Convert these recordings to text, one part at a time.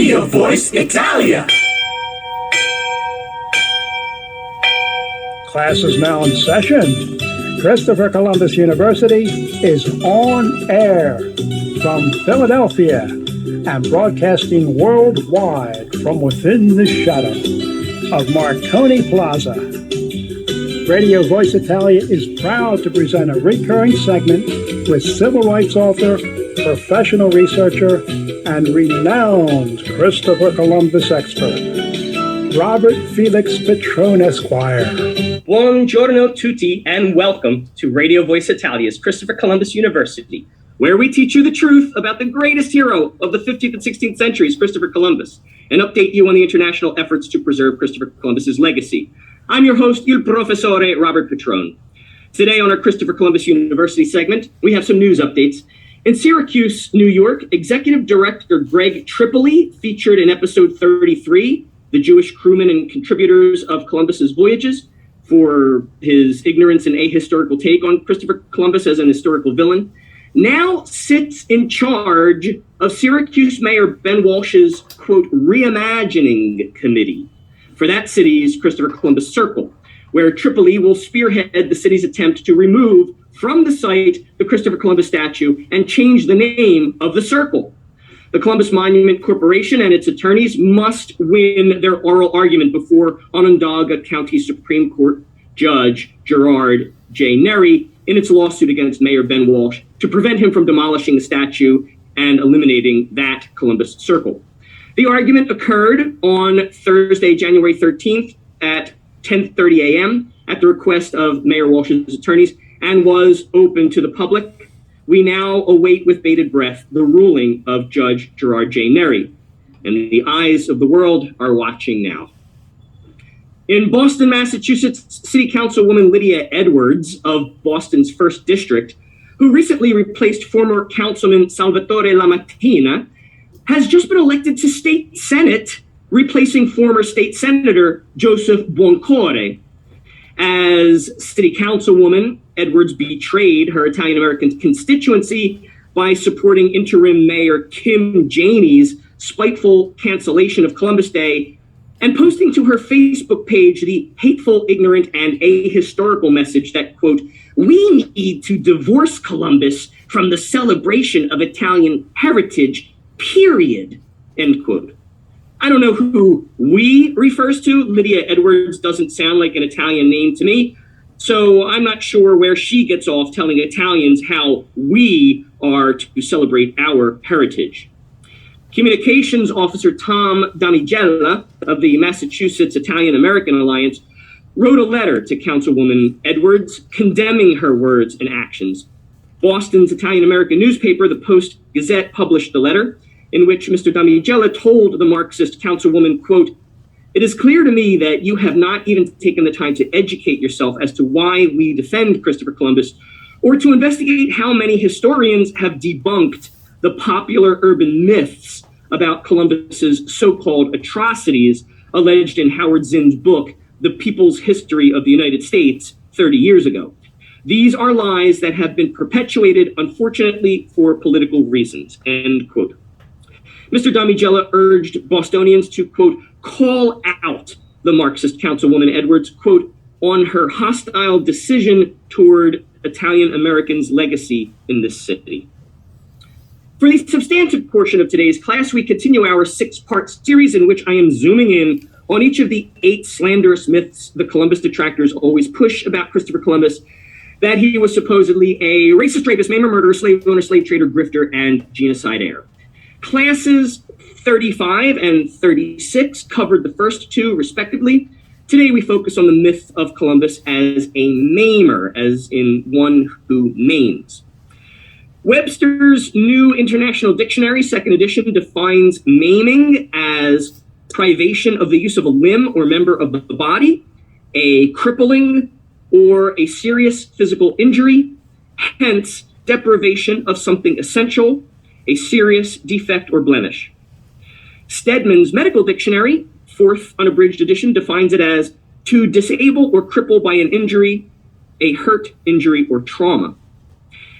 Radio Voice Italia. Class is now in session. Christopher Columbus University is on air from Philadelphia and broadcasting worldwide from within the shadow of Marconi Plaza. Radio Voice Italia is proud to present a recurring segment with civil rights author, professional researcher, and renowned Christopher Columbus expert, Robert Felix Petrone, Esquire. Buongiorno tutti, and welcome to Radio Voice Italia's Christopher Columbus University, where we teach you the truth about the greatest hero of the 15th and 16th centuries, Christopher Columbus, and update you on the international efforts to preserve Christopher Columbus's legacy. I'm your host, Il Professore, Robert Petrone. Today on our Christopher Columbus University segment, we have some news updates. In Syracuse, New York, Executive Director Greg Tripoli featured in episode 33, the Jewish crewmen and contributors of Columbus's voyages, for his ignorance and ahistorical take on Christopher Columbus as an historical villain, now sits in charge of Syracuse Mayor Ben Walsh's, quote, reimagining committee for that city's Christopher Columbus Circle, where Tripoli will spearhead the city's attempt to remove from the site the Christopher Columbus statue and change the name of the circle. The Columbus Monument Corporation and its attorneys must win their oral argument before Onondaga County Supreme Court Judge Gerard J. Nery in its lawsuit against Mayor Ben Walsh to prevent him from demolishing the statue and eliminating that Columbus Circle. The argument occurred on Thursday, January 13th at 10:30 a.m. at the request of Mayor Walsh's attorneys and was open to the public. We now await with bated breath the ruling of Judge Gerard J. Nery, and the eyes of the world are watching now. In Boston, Massachusetts, City Councilwoman Lydia Edwards of Boston's 1st District, who recently replaced former Councilman Salvatore Lamattina, has just been elected to State Senate, replacing former State Senator Joseph Buoncore. As City Councilwoman, Edwards betrayed her Italian-American constituency by supporting interim Mayor Kim Janey's spiteful cancellation of Columbus Day and posting to her Facebook page the hateful, ignorant, and ahistorical message that, quote, we need to divorce Columbus from the celebration of Italian heritage, period, end quote. I don't know who we refers to. Lydia Edwards doesn't sound like an Italian name to me. So I'm not sure where she gets off telling Italians how we are to celebrate our heritage. Communications Officer Tom Damigella of the Massachusetts Italian-American Alliance wrote a letter to Councilwoman Edwards condemning her words and actions. Boston's Italian-American newspaper, the Post-Gazette, published the letter in which Mr. Damigella told the Marxist councilwoman, quote, it is clear to me that you have not even taken the time to educate yourself as to why we defend Christopher Columbus or to investigate how many historians have debunked the popular urban myths about Columbus's so-called atrocities alleged in Howard Zinn's book, The People's History of the United States, 30 years ago. These are lies that have been perpetuated, unfortunately, for political reasons, end quote. Mr. Damigella urged Bostonians to, quote, call out the Marxist councilwoman Edwards, quote, on her hostile decision toward Italian Americans' legacy in this city. For the substantive portion of today's class, we continue our 6-part series in which I am zooming in on each of the 8 slanderous myths the Columbus detractors always push about Christopher Columbus, that he was supposedly a racist, rapist, maimer, murderer, slave owner, slave trader, grifter, and genocidaire. Classes 35 and 36 covered the first 2, respectively. Today, we focus on the myth of Columbus as a maimer, as in one who maims. Webster's New International Dictionary, 2nd edition, defines maiming as privation of the use of a limb or member of the body, a crippling or a serious physical injury, hence deprivation of something essential, a serious defect or blemish. Stedman's Medical Dictionary, 4th unabridged edition, defines it as to disable or cripple by an injury, a hurt, injury, or trauma.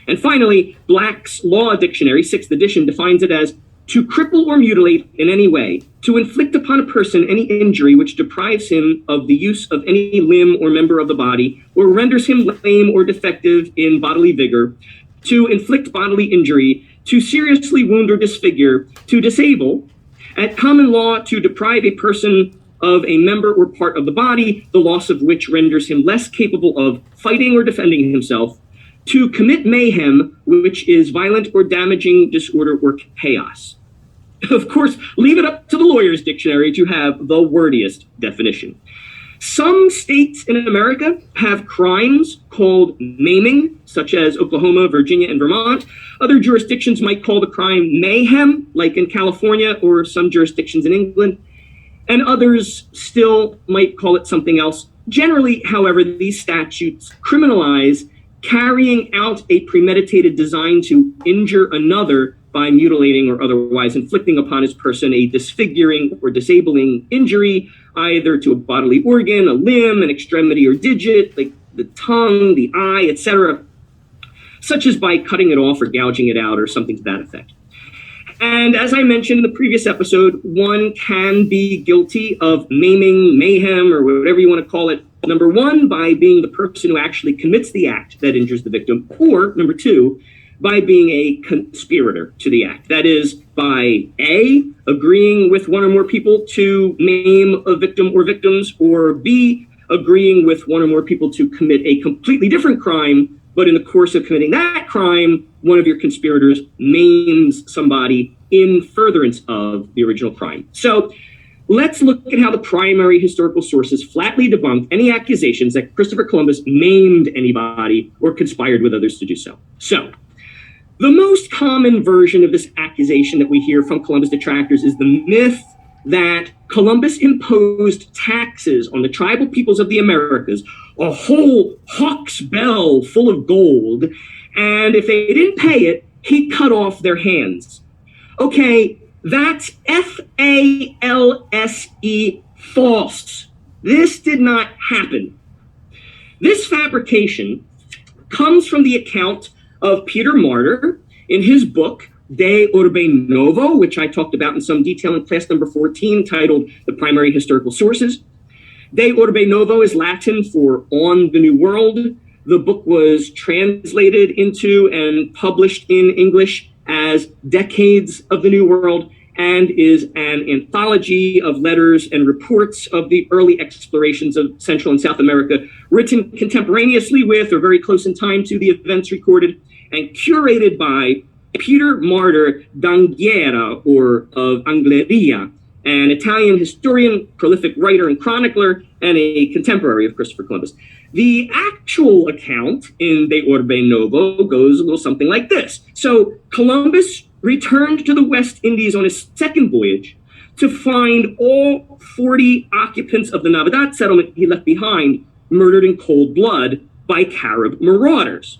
And finally, Black's Law Dictionary, 6th edition, defines it as to cripple or mutilate in any way, to inflict upon a person any injury which deprives him of the use of any limb or member of the body, or renders him lame or defective in bodily vigor, to inflict bodily injury, to seriously wound or disfigure, to disable, at common law, to deprive a person of a member or part of the body, the loss of which renders him less capable of fighting or defending himself, to commit mayhem, which is violent or damaging disorder or chaos. Of course, leave it up to the lawyer's dictionary to have the wordiest definition. Some states in America have crimes called maiming, such as Oklahoma, Virginia, and Vermont. Other jurisdictions might call the crime mayhem, like in California or some jurisdictions in England. And others still might call it something else. Generally, however, these statutes criminalize carrying out a premeditated design to injure another by mutilating or otherwise inflicting upon his person a disfiguring or disabling injury, either to a bodily organ, a limb, an extremity or digit, like the tongue, the eye, etc., such as by cutting it off or gouging it out or something to that effect. And as I mentioned in the previous episode, one can be guilty of maiming, mayhem, or whatever you want to call it. Number one, by being the person who actually commits the act that injures the victim, or number two, by being a conspirator to the act. That is, by A, agreeing with one or more people to maim a victim or victims, or B, agreeing with one or more people to commit a completely different crime, but in the course of committing that crime, one of your conspirators maims somebody in furtherance of the original crime. So let's look at how the primary historical sources flatly debunk any accusations that Christopher Columbus maimed anybody or conspired with others to do so. So the most common version of this accusation that we hear from Columbus detractors is the myth that Columbus imposed taxes on the tribal peoples of the Americas, a whole hawk's bell full of gold, and if they didn't pay it, he cut off their hands. Okay, that's false, false. This did not happen. This fabrication comes from the account of Peter Martyr in his book, De Urbe Novo, which I talked about in some detail in class number 14, titled The Primary Historical Sources. De Urbe Novo is Latin for On the New World. The book was translated into and published in English as Decades of the New World, and is an anthology of letters and reports of the early explorations of Central and South America, written contemporaneously with or very close in time to the events recorded, and curated by Peter Martyr d'Anghiera, or of Angleria, an Italian historian, prolific writer and chronicler, and a contemporary of Christopher Columbus. The actual account in De Urbe Novo goes a little something like this. So Columbus returned to the West Indies on his second voyage to find all 40 occupants of the Navidad settlement he left behind murdered in cold blood by Carib marauders.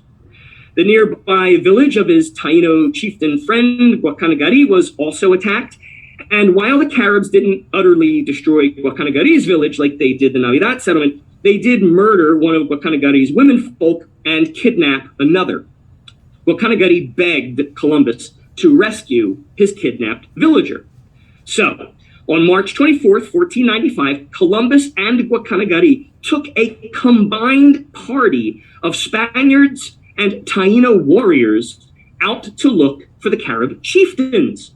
The nearby village of his Taino chieftain friend, Guacanagari, was also attacked. And while the Caribs didn't utterly destroy Guacanagari's village like they did the Navidad settlement, they did murder one of Guacanagari's womenfolk and kidnap another. Guacanagari begged Columbus to rescue his kidnapped villager. So, on March 24th, 1495, Columbus and Guacanagari took a combined party of Spaniards and Taino warriors out to look for the Carib chieftains.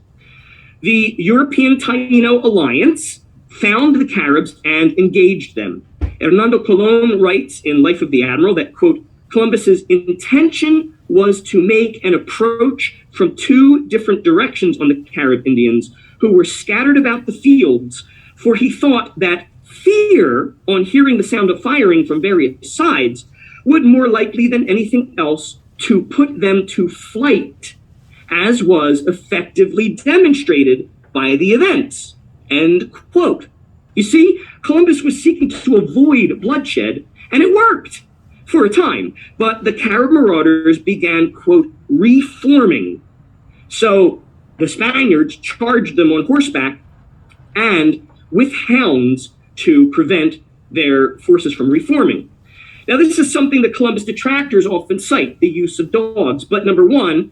The European Taino alliance found the Caribs and engaged them. Hernando Colon writes in Life of the Admiral that, quote, Columbus's intention was to make an approach from two different directions on the Carib Indians who were scattered about the fields, for he thought that fear on hearing the sound of firing from various sides would more likely than anything else to put them to flight, as was effectively demonstrated by the events, end quote. You see, Columbus was seeking to avoid bloodshed, and it worked for a time, but the Carib marauders began, quote, reforming. So the Spaniards charged them on horseback and with hounds to prevent their forces from reforming. Now, this is something that Columbus detractors often cite, the use of dogs. But number one,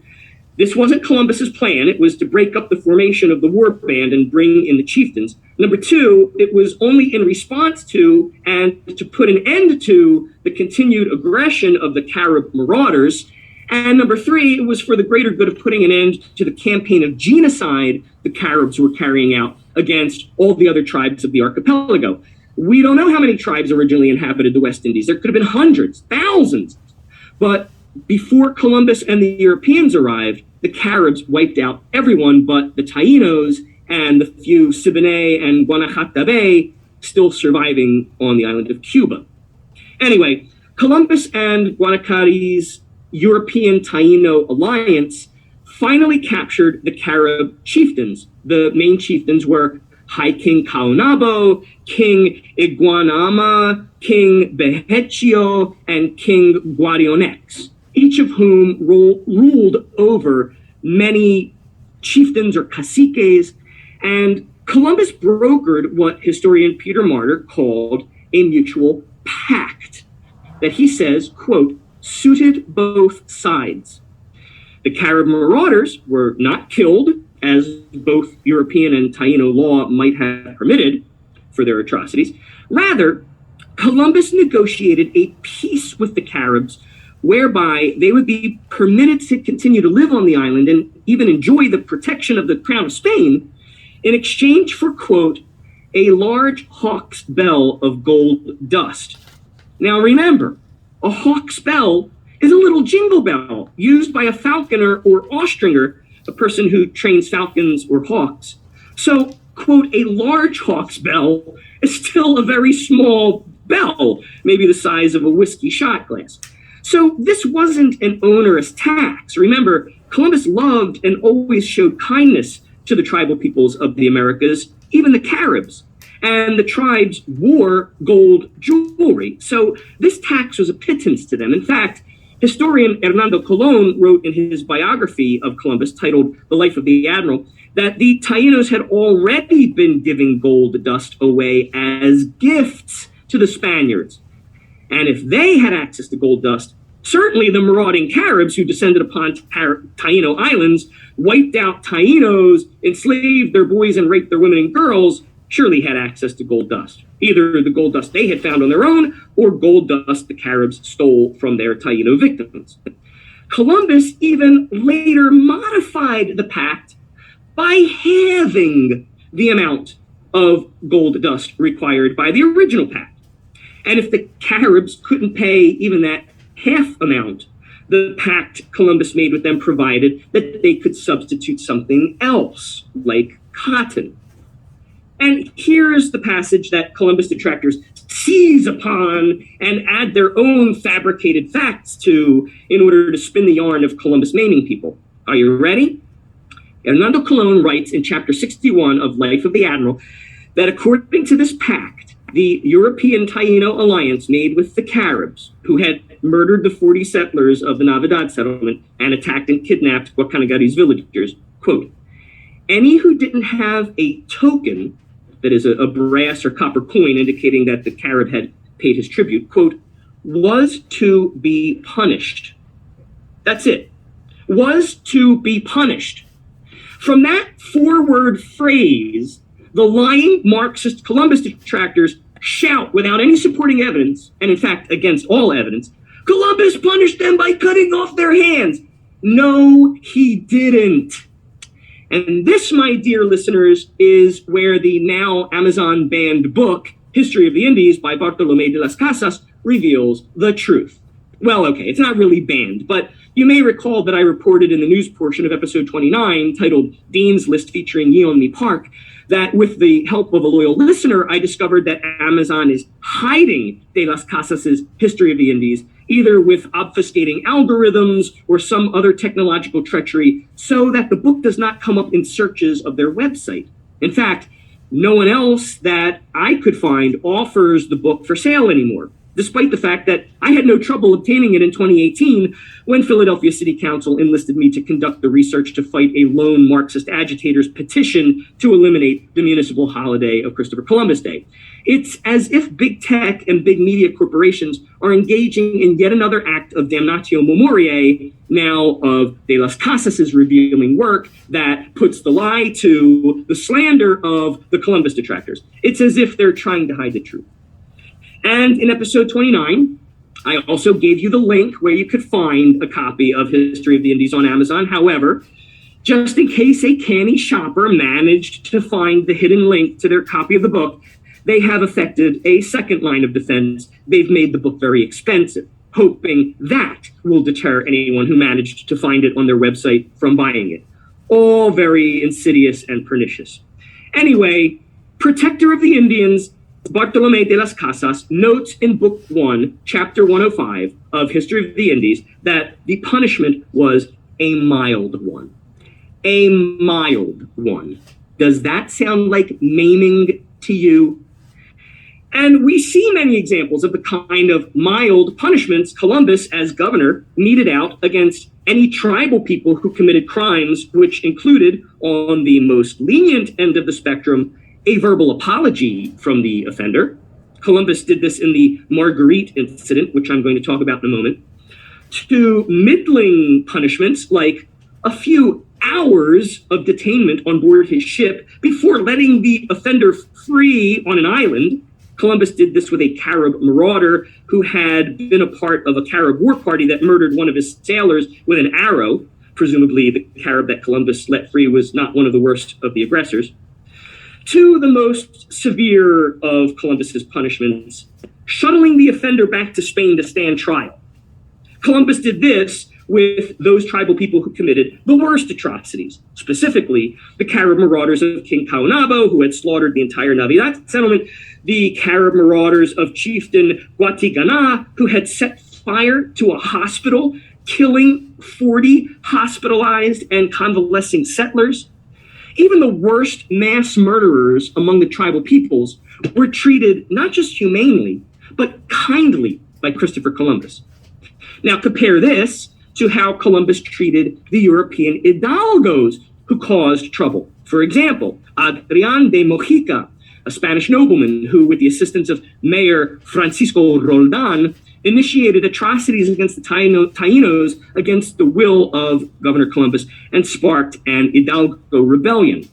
This wasn't Columbus's plan. It was to break up the formation of the war band and bring in the chieftains. Number two, it was only in response to and to put an end to the continued aggression of the Carib marauders. And number three, it was for the greater good of putting an end to the campaign of genocide the Caribs were carrying out against all the other tribes of the archipelago. We don't know how many tribes originally inhabited the West Indies. There could have been hundreds, thousands. But before Columbus and the Europeans arrived, the Caribs wiped out everyone but the Tainos and the few Siboney and Guanajuato still surviving on the island of Cuba. Anyway, Columbus and Guanajuato's European Taino alliance finally captured the Carib chieftains. The main chieftains were High King Caonabo, King Iguanama, King Behechio, and King Guarionex, each of whom ruled over many chieftains or caciques, and Columbus brokered what historian Peter Martyr called a mutual pact that he says, quote, suited both sides. The Carib marauders were not killed, as both European and Taino law might have permitted for their atrocities. Rather, Columbus negotiated a peace with the Caribs whereby they would be permitted to continue to live on the island and even enjoy the protection of the Crown of Spain in exchange for, quote, a large hawk's bell of gold dust. Now remember, a hawk's bell is a little jingle bell used by a falconer or ostringer, a person who trains falcons or hawks. So, quote, a large hawk's bell is still a very small bell, maybe the size of a whiskey shot glass. So this wasn't an onerous tax. Remember, Columbus loved and always showed kindness to the tribal peoples of the Americas, even the Caribs. And the tribes wore gold jewelry. So this tax was a pittance to them. In fact, historian Hernando Colon wrote in his biography of Columbus, titled The Life of the Admiral, that the Tainos had already been giving gold dust away as gifts to the Spaniards. And if they had access to gold dust, certainly the marauding Caribs who descended upon Taino islands, wiped out Tainos, enslaved their boys and raped their women and girls, surely had access to gold dust. Either the gold dust they had found on their own or gold dust the Caribs stole from their Taino victims. Columbus even later modified the pact by halving the amount of gold dust required by the original pact. And if the Caribs couldn't pay even that half amount, the pact Columbus made with them provided that they could substitute something else, like cotton. And here's the passage that Columbus detractors seize upon and add their own fabricated facts to in order to spin the yarn of Columbus maiming people. Are you ready? Hernando Colon writes in chapter 61 of Life of the Admiral that according to this pact, the European Taino alliance made with the Caribs, who had murdered the 40 settlers of the Navidad settlement and attacked and kidnapped Guacanagari's villagers, quote, any who didn't have a token, that is a brass or copper coin indicating that the Carib had paid his tribute, quote, was to be punished. That's it. Was to be punished. From that four-word phrase, the lying Marxist Columbus detractors shout without any supporting evidence, and in fact against all evidence, Columbus punished them by cutting off their hands. No, he didn't. And this, my dear listeners, is where the now Amazon banned book, History of the Indies by Bartolomé de las Casas, reveals the truth. Well, okay, it's not really banned, but you may recall that I reported in the news portion of episode 29, titled Dean's List featuring Yeonmi Park, that with the help of a loyal listener, I discovered that Amazon is hiding de las Casas's History of the Indies, either with obfuscating algorithms or some other technological treachery, so that the book does not come up in searches of their website. In fact, no one else that I could find offers the book for sale anymore. despite the fact that I had no trouble obtaining it in 2018 when Philadelphia City Council enlisted me to conduct the research to fight a lone Marxist agitator's petition to eliminate the municipal holiday of Christopher Columbus Day. It's as if big tech and big media corporations are engaging in yet another act of damnatio memoriae, now of De Las Casas' revealing work that puts the lie to the slander of the Columbus detractors. It's as if they're trying to hide the truth. And in episode 29, I also gave you the link where you could find a copy of History of the Indies on Amazon. However, just in case a canny shopper managed to find the hidden link to their copy of the book, they have effected a second line of defense. They've made the book very expensive, hoping that will deter anyone who managed to find it on their website from buying it. All very insidious and pernicious. Anyway, Protector of the Indians, Bartolomé de las Casas, notes in Book 1, Chapter 105 of History of the Indies that the punishment was a mild one. A mild one. Does that sound like maiming to you? And we see many examples of the kind of mild punishments Columbus, as governor, meted out against any tribal people who committed crimes, which included, on the most lenient end of the spectrum, a verbal apology from the offender. Columbus did this in the Marguerite incident, which I'm going to talk about in a moment, to middling punishments like a few hours of detainment on board his ship before letting the offender free on an island. Columbus did this with a Carib marauder who had been a part of a Carib war party that murdered one of his sailors with an arrow. Presumably, the Carib that Columbus let free was not one of the worst of the aggressors. To the most severe of Columbus's punishments, shuttling the offender back to Spain to stand trial. Columbus did this with those tribal people who committed the worst atrocities, specifically the Carib marauders of King Caonabo, who had slaughtered the entire Navidad settlement, the Carib marauders of chieftain Guatigana, who had set fire to a hospital, killing 40 hospitalized and convalescing settlers. Even the worst mass murderers among the tribal peoples were treated not just humanely, but kindly by Christopher Columbus. Now compare this to how Columbus treated the European hidalgos who caused trouble. For example, Adrián de Mojica, a Spanish nobleman who, with the assistance of Mayor Francisco Roldán, initiated atrocities against the Taínos against the will of Governor Columbus and sparked an Hidalgo rebellion.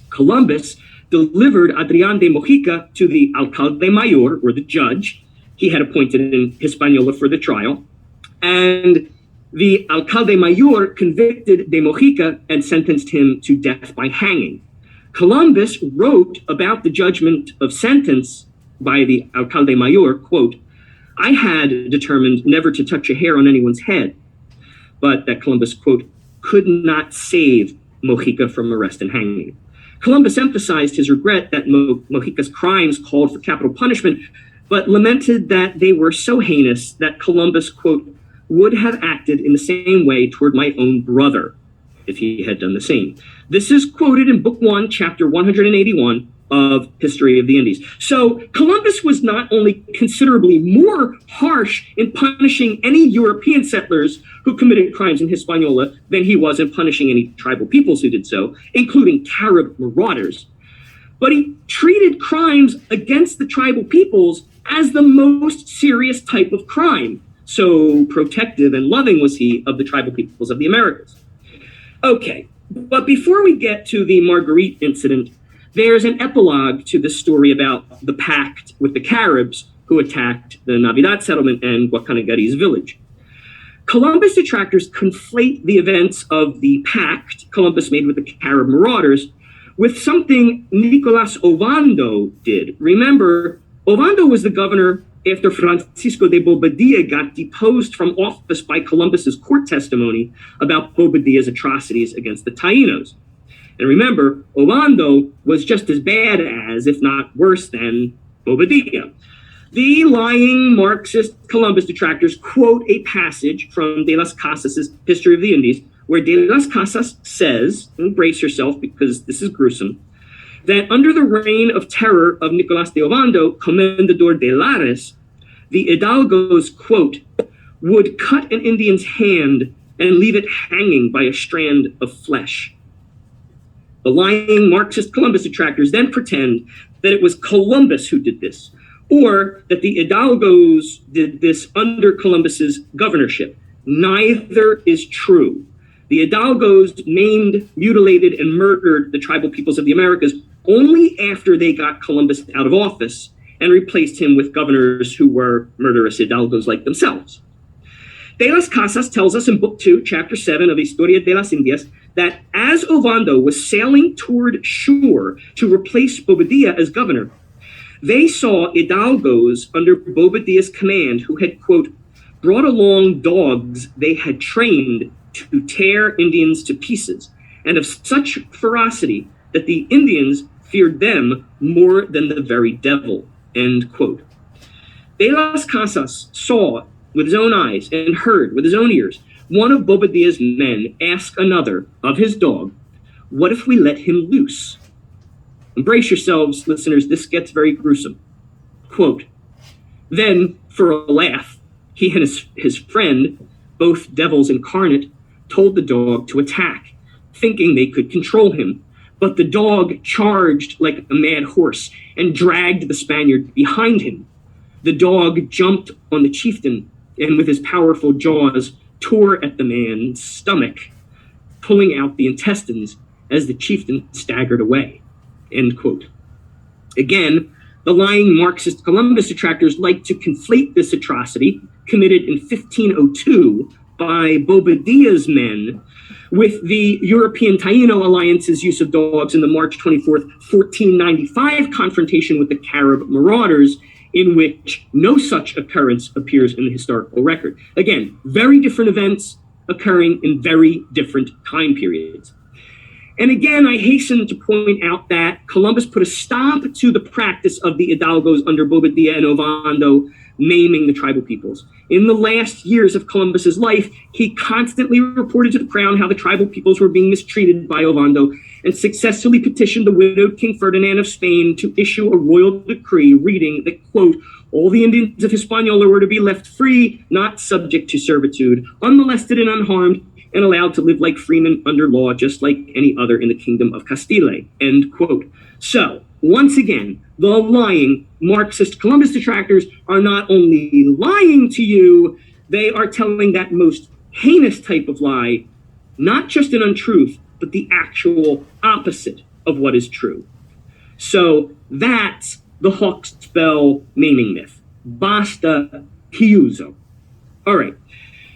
Columbus delivered Adrián de Mojica to the alcalde mayor, or the judge he had appointed in Hispaniola for the trial, and the alcalde mayor convicted de Mojica and sentenced him to death by hanging. Columbus wrote about the judgment of sentence by the alcalde mayor, quote, "I had determined never to touch a hair on anyone's head," but that Columbus, quote, "could not save Mojica from arrest and hanging." Columbus emphasized his regret that Mojica's crimes called for capital punishment, but lamented that they were so heinous that Columbus, quote, "would have acted in the same way toward my own brother if he had done the same." This is quoted in Book 1, Chapter 181 of History of the Indies. So Columbus was not only considerably more harsh in punishing any European settlers who committed crimes in Hispaniola than he was in punishing any tribal peoples who did so, including Carib marauders, but he treated crimes against the tribal peoples as the most serious type of crime. So protective and loving was he of the tribal peoples of the Americas. Okay, but before we get to the Marguerite incident, there's an epilogue to the story about the pact with the Caribs who attacked the Navidad settlement and Guacanagari's village. Columbus detractors conflate the events of the pact Columbus made with the Carib marauders with something Nicolas Ovando did. Remember, Ovando was the governor after Francisco de Bobadilla got deposed from office by Columbus's court testimony about Bobadilla's atrocities against the Taínos. And remember, Ovando was just as bad as, if not worse than, Bobadilla. The lying Marxist Columbus detractors quote a passage from De las Casas' History of the Indies, where De las Casas says, and brace yourself because this is gruesome, that under the reign of terror of Nicolas de Ovando, Comendador de Lares, the hidalgos, quote, would cut an Indian's hand and leave it hanging by a strand of flesh. The lying Marxist Columbus detractors then pretend that it was Columbus who did this, or that the hidalgos did this under Columbus's governorship. Neither is true. The hidalgos maimed, mutilated, and murdered the tribal peoples of the Americas only after they got Columbus out of office and replaced him with governors who were murderous hidalgos like themselves. De las Casas tells us in Book 2, Chapter 7 of Historia de las Indias, that as Ovando was sailing toward shore to replace Bobadilla as governor, they saw hidalgos under Bobadilla's command who had, quote, brought along dogs they had trained to tear Indians to pieces, and of such ferocity that the Indians feared them more than the very devil, end quote. De las Casas saw with his own eyes and heard with his own ears one of Bobadilla's men ask another of his dog, what if we let him loose? Embrace yourselves, listeners, this gets very gruesome. Quote, then, for a laugh, he and his friend, both devils incarnate, told the dog to attack, thinking they could control him. But the dog charged like a mad horse and dragged the Spaniard behind him. The dog jumped on the chieftain and with his powerful jaws tore at the man's stomach, pulling out the intestines as the chieftain staggered away, end quote. Again, the lying Marxist Columbus detractors like to conflate this atrocity committed in 1502 by Bobadilla's men with the European Taino Alliance's use of dogs in the March 24th, 1495 confrontation with the Carib marauders, in which no such occurrence appears in the historical record. Again, very different events occurring in very different time periods. And again, I hasten to point out that Columbus put a stop to the practice of the hidalgos under Bobadilla and Ovando maiming the tribal peoples. In the last years of Columbus's life, he constantly reported to the crown how the tribal peoples were being mistreated by Ovando and successfully petitioned the widowed King Ferdinand of Spain to issue a royal decree reading that, quote, all the Indians of Hispaniola were to be left free, not subject to servitude, unmolested and unharmed, and allowed to live like freemen under law, just like any other in the kingdom of Castile, end quote. So, once again, the lying Marxist Columbus detractors are not only lying to you, they are telling that most heinous type of lie, not just an untruth, but the actual opposite of what is true. So that's the Hawksbell maiming myth. Basta chiuso. All right.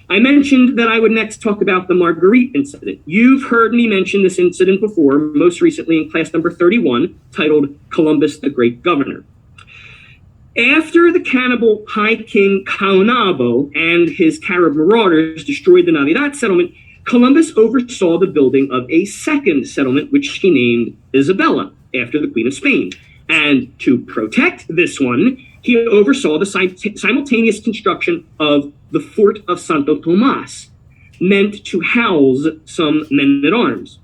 I mentioned that I would next talk about the Marguerite incident. You've heard me mention this incident before, most recently in class number 31, titled Columbus the Great Governor. After the cannibal High King Caonabo and his Carib marauders destroyed the Navidad settlement, Columbus oversaw the building of a second settlement, which he named Isabella, after the Queen of Spain. And to protect this one, he oversaw the simultaneous construction of the Fort of Santo Tomas, meant to house some men-at-arms.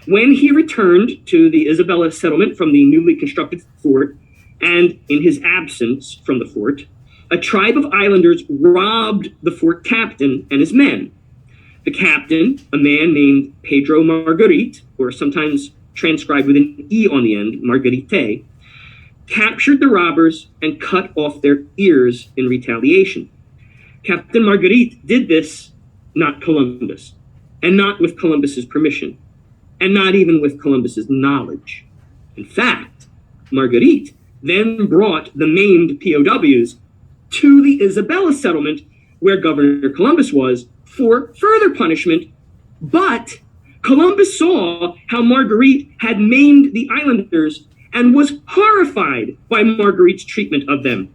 When he returned to the Isabella settlement from the newly constructed fort, and in his absence from the fort, a tribe of islanders robbed the fort captain and his men. The captain, a man named Pedro Marguerite, or sometimes transcribed with an E on the end, Marguerite, captured the robbers and cut off their ears in retaliation. Captain Marguerite did this, not Columbus, and not with Columbus's permission, and not even with Columbus's knowledge. In fact, Marguerite then brought the maimed POWs to the Isabella settlement where Governor Columbus was for further punishment, but Columbus saw how Marguerite had maimed the islanders and was horrified by Marguerite's treatment of them.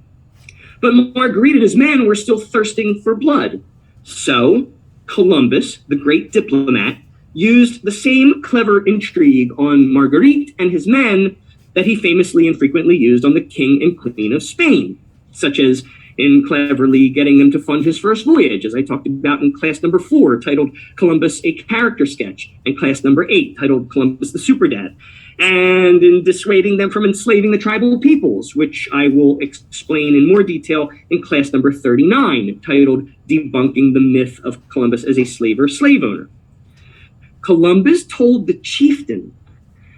But Marguerite and his men were still thirsting for blood. So Columbus, the great diplomat, used the same clever intrigue on Marguerite and his men that he famously and frequently used on the King and Queen of Spain, such as in cleverly getting him to fund his first voyage, as I talked about in class number 4, titled Columbus, a Character Sketch, and class number 8, titled Columbus the Superdad, and in dissuading them from enslaving the tribal peoples, which I will explain in more detail in class number 39, titled Debunking the Myth of Columbus as a Slave or Slave Owner. Columbus told the chieftain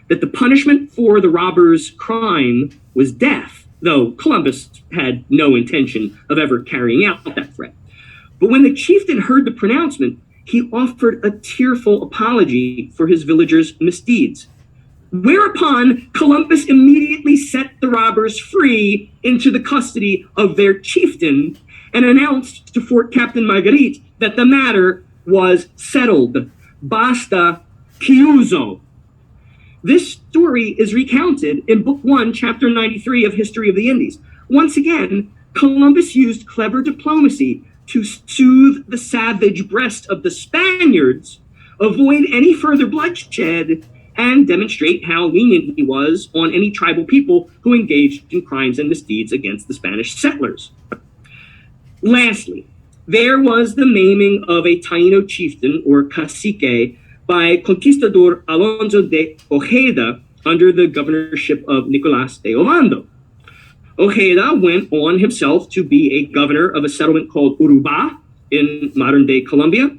that the punishment for the robber's crime was death, though Columbus had no intention of ever carrying out that threat. But when the chieftain heard the pronouncement, he offered a tearful apology for his villagers' misdeeds. Whereupon Columbus immediately set the robbers free into the custody of their chieftain and announced to Fort Captain Marguerite that the matter was settled. Basta chiuso. This story is recounted in Book 1, Chapter 93 of History of the Indies. Once again, Columbus used clever diplomacy to soothe the savage breast of the Spaniards, avoid any further bloodshed, and demonstrate how lenient he was on any tribal people who engaged in crimes and misdeeds against the Spanish settlers. Lastly, there was the maiming of a Taino chieftain, or cacique, by Conquistador Alonso de Ojeda under the governorship of Nicolás de Ovando. Ojeda went on himself to be a governor of a settlement called Urubá in modern-day Colombia.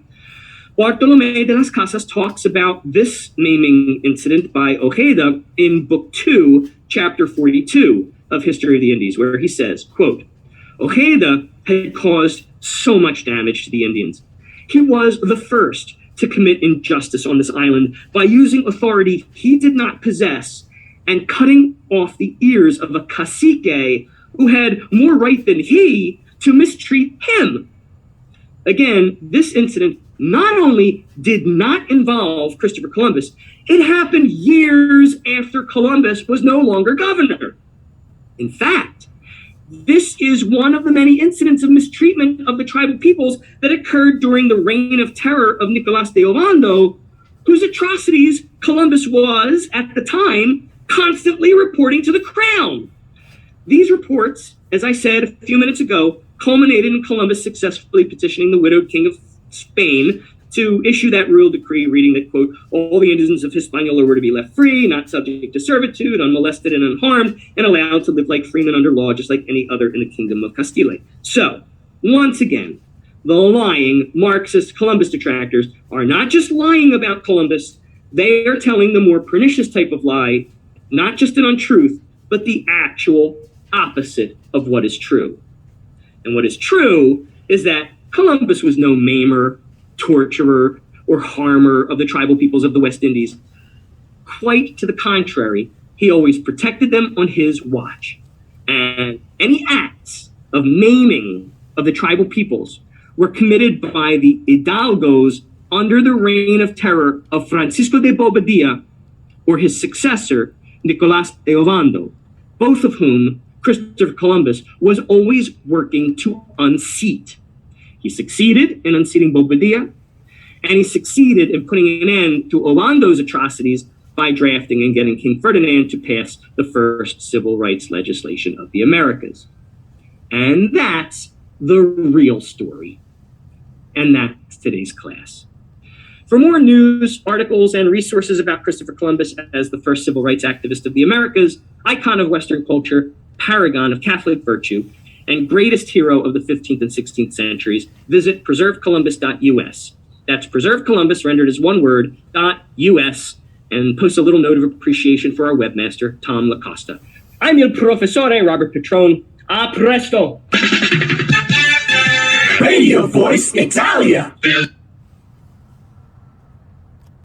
Bartolomé de las Casas talks about this maiming incident by Ojeda in Book 2, Chapter 42 of History of the Indies, where he says, quote, Ojeda had caused so much damage to the Indians. He was the first to commit injustice on this island by using authority he did not possess and cutting off the ears of a cacique who had more right than he to mistreat him. Again, this incident not only did not involve Christopher Columbus, it happened years after Columbus was no longer governor. In fact, this is one of the many incidents of mistreatment of the tribal peoples that occurred during the reign of terror of Nicolás de Ovando, whose atrocities Columbus was, at the time, constantly reporting to the crown. These reports, as I said a few minutes ago, culminated in Columbus successfully petitioning the widowed king of Spain to issue that royal decree reading that, quote, all the Indians of Hispaniola were to be left free, not subject to servitude, unmolested and unharmed, and allowed to live like freemen under law, just like any other in the kingdom of Castile. So, once again, the lying Marxist Columbus detractors are not just lying about Columbus, they are telling the more pernicious type of lie, not just an untruth, but the actual opposite of what is true. And what is true is that Columbus was no maimer, torturer, or harmer of the tribal peoples of the West Indies. Quite to the contrary, he always protected them on his watch. And any acts of maiming of the tribal peoples were committed by the hidalgos under the reign of terror of Francisco de Bobadilla or his successor, Nicolás de Ovando, both of whom Christopher Columbus was always working to unseat. He succeeded in unseating Bobadilla, and he succeeded in putting an end to Ovando's atrocities by drafting and getting King Ferdinand to pass the first civil rights legislation of the Americas. And that's the real story. And that's today's class. For more news, articles, and resources about Christopher Columbus as the first civil rights activist of the Americas, icon of Western culture, paragon of Catholic virtue, and greatest hero of the 15th and 16th centuries, visit preservecolumbus.us. That's Preserve Columbus, rendered as one word, .us, and post a little note of appreciation for our webmaster, Tom LaCosta. I'm your Professore, Robert Petrone. A presto! Radio Voice Italia.